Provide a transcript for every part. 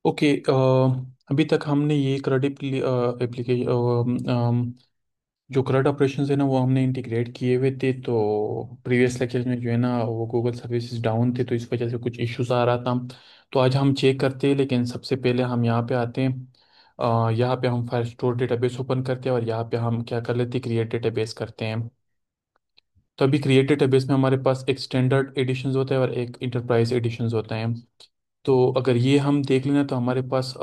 Okay. अभी तक हमने ये क्रेडिट एप्लीकेशन जो करंट ऑपरेशंस है ना वो हमने इंटीग्रेट किए हुए थे। तो प्रीवियस लेक्चर्स में जो है ना वो गूगल सर्विसेज डाउन थे, तो इस वजह से कुछ इश्यूज आ रहा था। तो आज हम चेक करते हैं, लेकिन सबसे पहले हम यहाँ पे आते हैं। यहाँ पे हम फाइल स्टोर डेटाबेस ओपन करते हैं और यहाँ पे हम क्या कर लेते हैं, क्रिएट डेटाबेस करते हैं। तो अभी क्रिएट डेटाबेस में हमारे पास एक स्टैंडर्ड एडिशंस होता है और एक इंटरप्राइज एडिशंस होता है। तो अगर ये हम देख लेना तो हमारे पास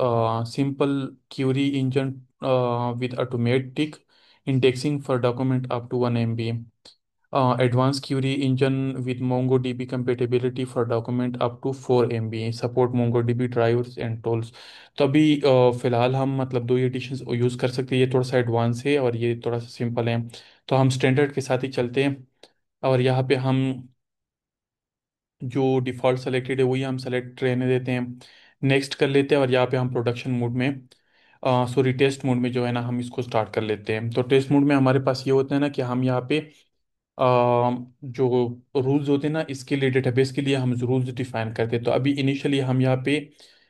simple query engine with automatic indexing for document up to 1 MB, advance query engine with Mongo DB compatibility for document up to 4 MB, support Mongo DB drivers and tools. तो अभी फिलहाल हम मतलब दो एडिशंस यूज़ कर सकते हैं, ये थोड़ा सा एडवांस है और ये थोड़ा सा सिंपल है। तो हम स्टैंडर्ड के साथ ही चलते हैं और यहाँ पे हम जो डिफ़ॉल्ट सेलेक्टेड है वही हम सेलेक्ट रहने देते हैं। नेक्स्ट कर लेते हैं और यहाँ पे हम प्रोडक्शन मोड में, सॉरी टेस्ट मोड में जो है ना हम इसको स्टार्ट कर लेते हैं। तो टेस्ट मोड में हमारे पास ये होता है ना कि हम यहाँ पे जो रूल्स होते हैं ना इसके लिए, डेटाबेस के लिए हम रूल्स डिफाइन करते हैं। तो अभी इनिशियली हम यहाँ पे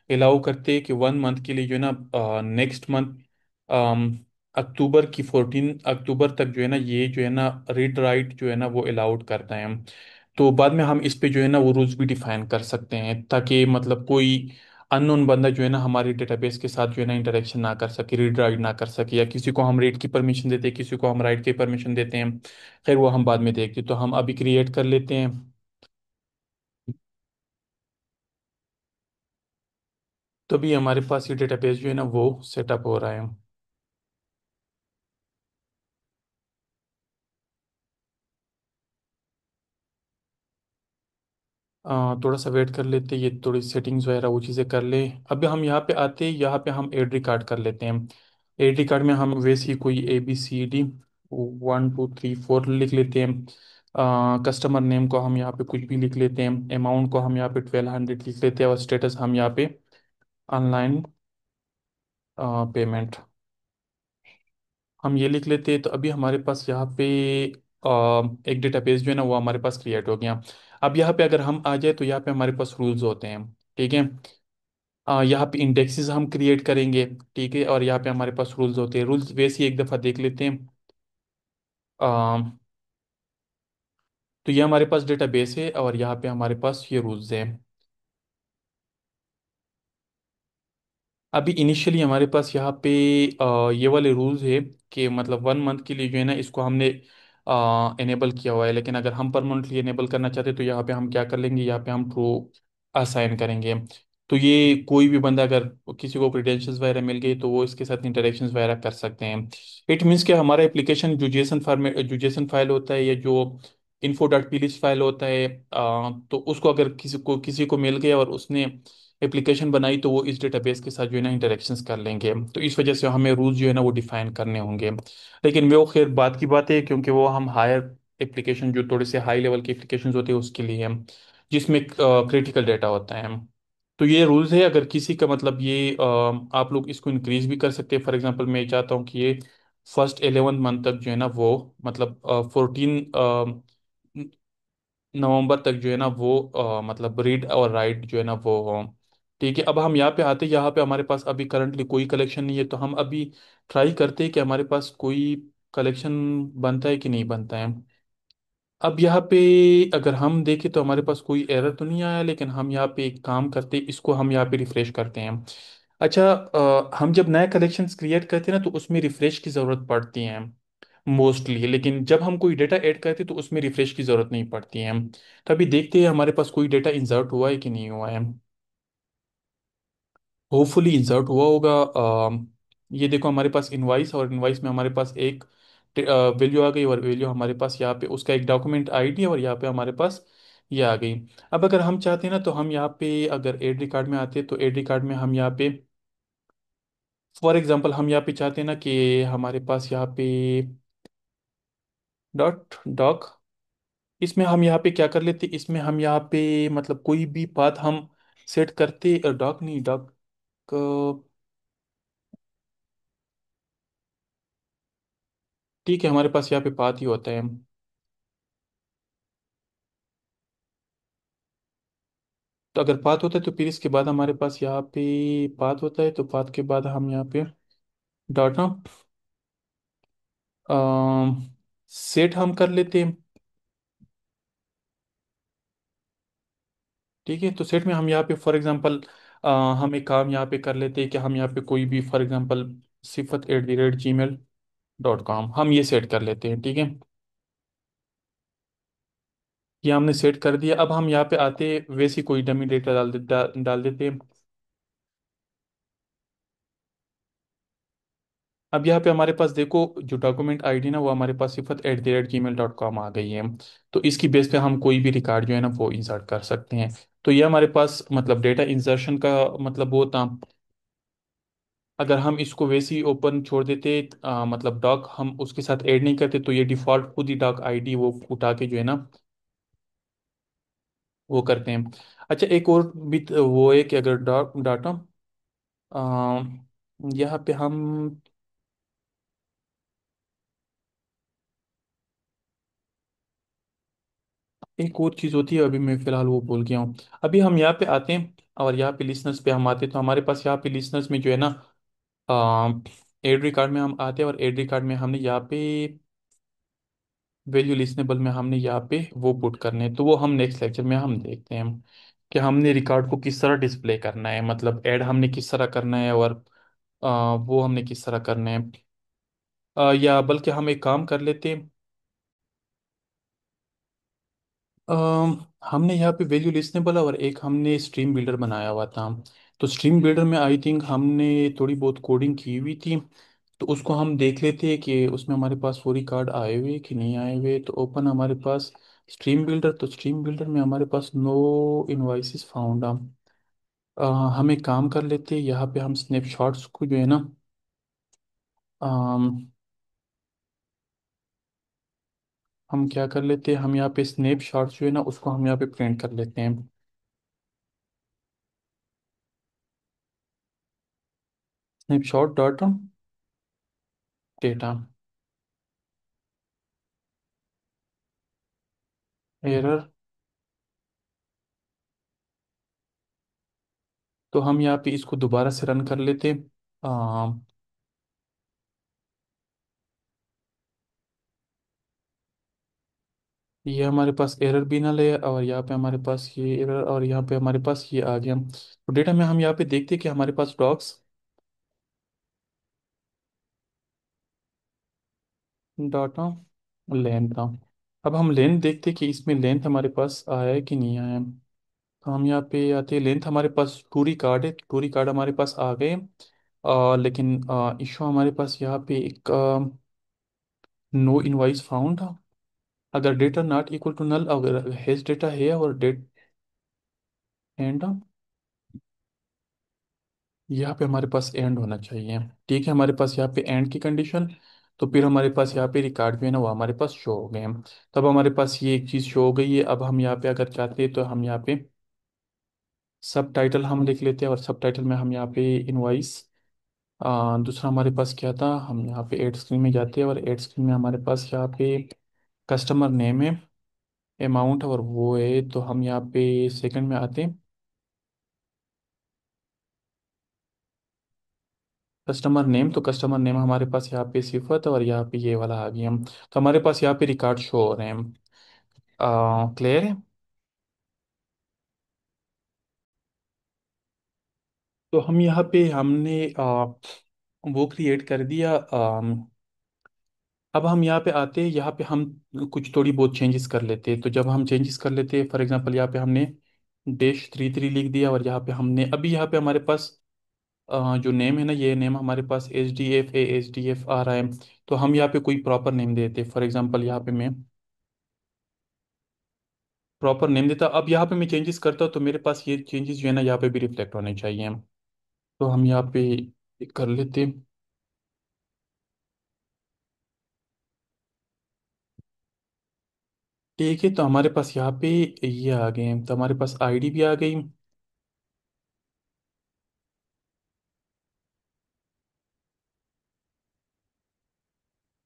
अलाउ करते हैं कि 1 मंथ के लिए जो है ना नेक्स्ट मंथ अक्टूबर की 14 अक्टूबर तक जो है ना ये जो है ना रीड राइट जो है ना वो अलाउड करते हैं हम। तो बाद में हम इस पे जो है ना वो रूल्स भी डिफाइन कर सकते हैं, ताकि मतलब कोई अननोन बंदा जो है ना हमारी डेटाबेस के साथ जो है ना इंटरेक्शन ना कर सके, रीड राइट ना कर सके, या किसी को हम रीड की परमिशन देते हैं, किसी को हम राइट की परमिशन देते हैं। खैर वो हम बाद में देखते हैं। तो हम अभी क्रिएट कर लेते हैं। तो अभी हमारे पास ये डेटाबेस जो है ना वो सेटअप हो रहा है। थोड़ा सा वेट कर लेते हैं, ये थोड़ी सेटिंग्स वगैरह वो चीज़ें कर ले। अभी हम यहाँ पे आते हैं, यहाँ पे हम एड कार्ड कर लेते हैं। एड कार्ड में हम वैसे ही कोई ABCD 1 2 3 4 लिख लेते हैं। कस्टमर नेम को हम यहाँ पे कुछ भी लिख लेते हैं। अमाउंट को हम यहाँ पे 1200 लिख लेते हैं और स्टेटस हम यहाँ पे ऑनलाइन पेमेंट हम ये लिख लेते हैं। तो अभी हमारे पास यहाँ पे एक डेटाबेस जो है ना वो हमारे पास क्रिएट हो गया। अब यहाँ पे अगर हम आ जाए तो यहाँ पे हमारे पास रूल्स होते हैं। ठीक है। यहाँ पे इंडेक्सेस हम क्रिएट करेंगे। ठीक है। और यहाँ पे हमारे पास रूल्स होते हैं, रूल्स वैसे ही एक दफ़ा देख लेते हैं। तो ये हमारे पास डेटाबेस है और यहाँ पे हमारे पास ये रूल्स हैं। अभी इनिशियली हमारे पास यहाँ पे ये वाले रूल्स है कि मतलब 1 मंथ के लिए जो है ना इसको हमने इनेबल किया हुआ है, लेकिन अगर हम परमानेंटली इनेबल करना चाहते हैं तो यहाँ पे हम क्या कर लेंगे, यहाँ पे हम ट्रू असाइन करेंगे। तो ये कोई भी बंदा अगर किसी को क्रेडेंशियल्स वगैरह मिल गई तो वो इसके साथ इंटरेक्शंस वगैरह कर सकते हैं। इट मीन्स कि हमारा एप्लीकेशन जो जेसन फॉर्मेट, जो जेसन फाइल होता है या जो info.plist फाइल होता है, तो उसको अगर किसी को मिल गया और उसने एप्लीकेशन बनाई तो वो इस डेटाबेस के साथ जो है ना इंटरेक्शंस कर लेंगे। तो इस वजह से हमें रूल्स जो है ना वो डिफाइन करने होंगे। लेकिन वो खैर बात की बात है, क्योंकि वो हम हायर एप्लीकेशन, जो थोड़े से हाई लेवल के एप्लीकेशन होते हैं उसके लिए हम, जिसमें क्रिटिकल डाटा होता है। तो ये रूल्स है। अगर किसी का मतलब ये आप लोग इसको इंक्रीज भी कर सकते हैं। फॉर एग्जांपल मैं चाहता हूँ कि ये फर्स्ट 11 मंथ तक जो है ना वो मतलब 14 नवंबर तक जो है ना वो मतलब रीड और राइट जो है ना वो हो। ठीक है। अब हम यहाँ पे आते हैं, यहाँ पे हमारे पास अभी करंटली कोई कलेक्शन नहीं है, तो हम अभी ट्राई करते हैं कि हमारे पास कोई कलेक्शन बनता है कि नहीं बनता है। अब यहाँ पे अगर हम देखें तो हमारे पास कोई एरर तो नहीं आया, लेकिन हम यहाँ पे एक काम करते हैं, इसको हम यहाँ पे रिफ्रेश करते हैं। अच्छा, हम जब नए कलेक्शंस क्रिएट करते हैं ना तो उसमें रिफ्रेश की ज़रूरत पड़ती है मोस्टली, लेकिन जब हम कोई डेटा ऐड करते हैं तो उसमें रिफ्रेश की ज़रूरत नहीं पड़ती है। तो अभी देखते हैं हमारे पास कोई डेटा इंसर्ट हुआ है कि नहीं हुआ है। होपफुली इंसर्ट हुआ होगा। ये देखो हमारे पास इनवाइस, और इनवाइस में हमारे पास एक वैल्यू आ गई, और वैल्यू हमारे पास यहाँ पे उसका एक डॉक्यूमेंट आईडी है, और यहाँ पे हमारे पास ये आ गई। अब अगर हम चाहते हैं ना तो हम यहाँ पे अगर एडी कार्ड में आते हैं तो एडी कार्ड में हम यहाँ पे फॉर एग्जांपल हम यहाँ पे चाहते हैं ना कि हमारे पास यहाँ पे डॉट डॉक, इसमें हम यहाँ पे क्या कर लेते, इसमें हम यहाँ पे मतलब कोई भी बात हम सेट करते, डॉक नहीं डॉक, ठीक है हमारे पास यहाँ पे पाथ ही होता है। तो अगर पाथ होता है तो फिर इसके बाद हमारे पास यहाँ पे पाथ होता है, तो पाथ के बाद हम यहाँ पे डॉट ना सेट हम कर लेते हैं। ठीक है, तो सेट में हम यहाँ पे फॉर एग्जांपल हम एक काम यहाँ पे कर लेते हैं कि हम यहाँ पे कोई भी फॉर एग्जांपल सिफत@gmail.com हम ये सेट कर लेते हैं। ठीक है, ये हमने सेट कर दिया। अब हम यहाँ पे आते वैसे ही कोई डमी डेटा डाल देते हैं। अब यहाँ पे हमारे पास देखो जो डॉक्यूमेंट आईडी ना वो हमारे पास सिफत@gmail.com आ गई है। तो इसकी बेस पे हम कोई भी रिकॉर्ड जो है ना वो इंसर्ट कर सकते हैं। तो ये हमारे पास मतलब डेटा इंसर्शन का मतलब वो था। अगर हम इसको वैसे ही ओपन छोड़ देते मतलब डॉक हम उसके साथ ऐड नहीं करते, तो ये डिफ़ॉल्ट खुद ही डॉक आईडी वो उठा के जो है ना वो करते हैं। अच्छा, एक और भी वो है कि अगर डॉक डाटा यहाँ पे हम एक और चीज़ होती है, अभी मैं फिलहाल वो भूल गया हूँ। अभी हम यहाँ पे आते हैं और यहाँ पे लिसनर्स पे हम आते हैं, तो हमारे पास यहाँ पे लिसनर्स में जो है ना एड रिकॉर्ड में हम आते हैं, और एड रिकॉर्ड में हमने यहाँ पे वैल्यू लिसनेबल में हमने यहाँ पे वो पुट करने हैं। तो वो हम नेक्स्ट लेक्चर में हम देखते हैं कि हमने रिकॉर्ड को किस तरह डिस्प्ले करना है, मतलब ऐड हमने किस तरह करना है, और वो हमने किस तरह करना है। या बल्कि हम एक काम कर लेते हैं। हमने यहाँ पे वैल्यू लिस्टेबल और एक हमने स्ट्रीम बिल्डर बनाया हुआ था। तो स्ट्रीम बिल्डर में आई थिंक हमने थोड़ी बहुत कोडिंग की हुई थी। तो उसको हम देख लेते हैं कि उसमें हमारे पास वो रिकॉर्ड आए हुए कि नहीं आए हुए। तो ओपन हमारे पास स्ट्रीम बिल्डर, तो स्ट्रीम बिल्डर में हमारे पास नो इनवॉइसेस फाउंड। हम एक काम कर लेते हैं, यहाँ पे हम स्नैपशॉट्स को जो है ना अम, हम क्या कर लेते हैं, हम यहाँ पे स्नैपशॉट्स जो है ना उसको हम यहाँ पे प्रिंट कर लेते हैं। Snapshot dot data error. तो हम यहाँ पे इसको दोबारा से रन कर लेते हैं। आ, ये हमारे पास एरर भी ना ले, और यहाँ पे हमारे पास ये एरर, और यहाँ पे हमारे पास ये आ गया। तो डेटा में हम यहाँ पे देखते हैं कि हमारे पास डॉक्स डाटा लेंथ था। अब हम लेंथ देखते हैं कि इसमें लेंथ हमारे पास आया है कि नहीं आया है। तो हम यहाँ पे आते हैं, लेंथ हमारे पास टूरी कार्ड है, टूरी कार्ड हमारे पास आ गए। लेकिन इशू हमारे पास यहाँ पे एक नो इनवाइस फाउंड। अगर data not equal to null, अगर हैज डेटा है और डेट एंड, यहाँ पे हमारे पास एंड होना चाहिए। ठीक है, हमारे पास यहाँ पे एंड की कंडीशन। तो फिर हमारे पास यहाँ पे रिकॉर्ड भी है ना वो हमारे पास शो हो गए हैं। तब हमारे पास ये एक चीज़ शो हो गई है। अब हम यहाँ पे अगर चाहते हैं तो हम यहाँ पे सब टाइटल हम लिख लेते हैं, और सब टाइटल में हम यहाँ पे इनवाइस दूसरा हमारे पास क्या था, हम यहाँ पे एड स्क्रीन में जाते हैं, और एड स्क्रीन में हमारे पास यहाँ पे कस्टमर नेम है, अमाउंट और वो है। तो हम यहाँ पे सेकंड में आते हैं, कस्टमर नेम। तो कस्टमर नेम हमारे पास यहाँ पे सिफत, और यहाँ पे ये वाला आ गया हम। तो हमारे पास यहाँ पे रिकॉर्ड शो हो रहे हैं। क्लियर है। तो हम यहाँ पे हमने वो क्रिएट कर दिया। अब हम यहाँ पे आते हैं, यहाँ पे हम कुछ थोड़ी बहुत चेंजेस कर लेते हैं। तो जब हम चेंजेस कर लेते हैं, फॉर एग्जांपल यहाँ पे हमने -33 लिख दिया, और यहाँ पे हमने अभी यहाँ पे हमारे पास जो नेम है ना, ये नेम हमारे पास SDF आ रहा है। तो हम यहाँ पे कोई प्रॉपर नेम देते, फॉर एग्जांपल यहाँ पे मैं प्रॉपर नेम देता। अब यहाँ पे मैं चेंजेस करता हूँ, तो मेरे पास ये चेंजेस जो है ना यहाँ पे भी रिफ्लेक्ट होने चाहिए। तो हम यहाँ पे कर लेते हैं। ठीक है, तो हमारे पास यहाँ पे ये आ गए हैं, तो हमारे पास आईडी भी आ गई।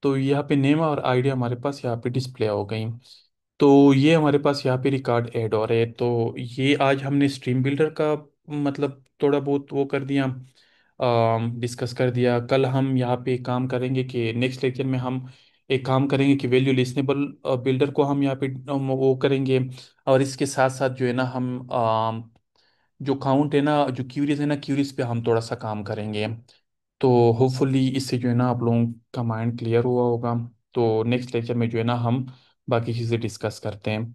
तो यहाँ पे नेम और आईडी हमारे पास यहाँ पे डिस्प्ले हो गई। तो ये हमारे पास यहाँ पे रिकॉर्ड ऐड हो रहे हैं। तो ये आज हमने स्ट्रीम बिल्डर का मतलब थोड़ा बहुत वो कर दिया, डिस्कस कर दिया। कल हम यहाँ पे काम करेंगे कि नेक्स्ट लेक्चर में हम एक काम करेंगे कि वैल्यू लिस्नेबल बिल्डर को हम यहाँ पे वो करेंगे। और इसके साथ साथ जो है ना हम जो काउंट है ना, जो क्यूरीज है ना, क्यूरीज पे हम थोड़ा सा काम करेंगे। तो होपफुली इससे जो है ना आप लोगों का माइंड क्लियर हुआ होगा। तो नेक्स्ट लेक्चर में जो है ना हम बाकी चीज़ें डिस्कस करते हैं।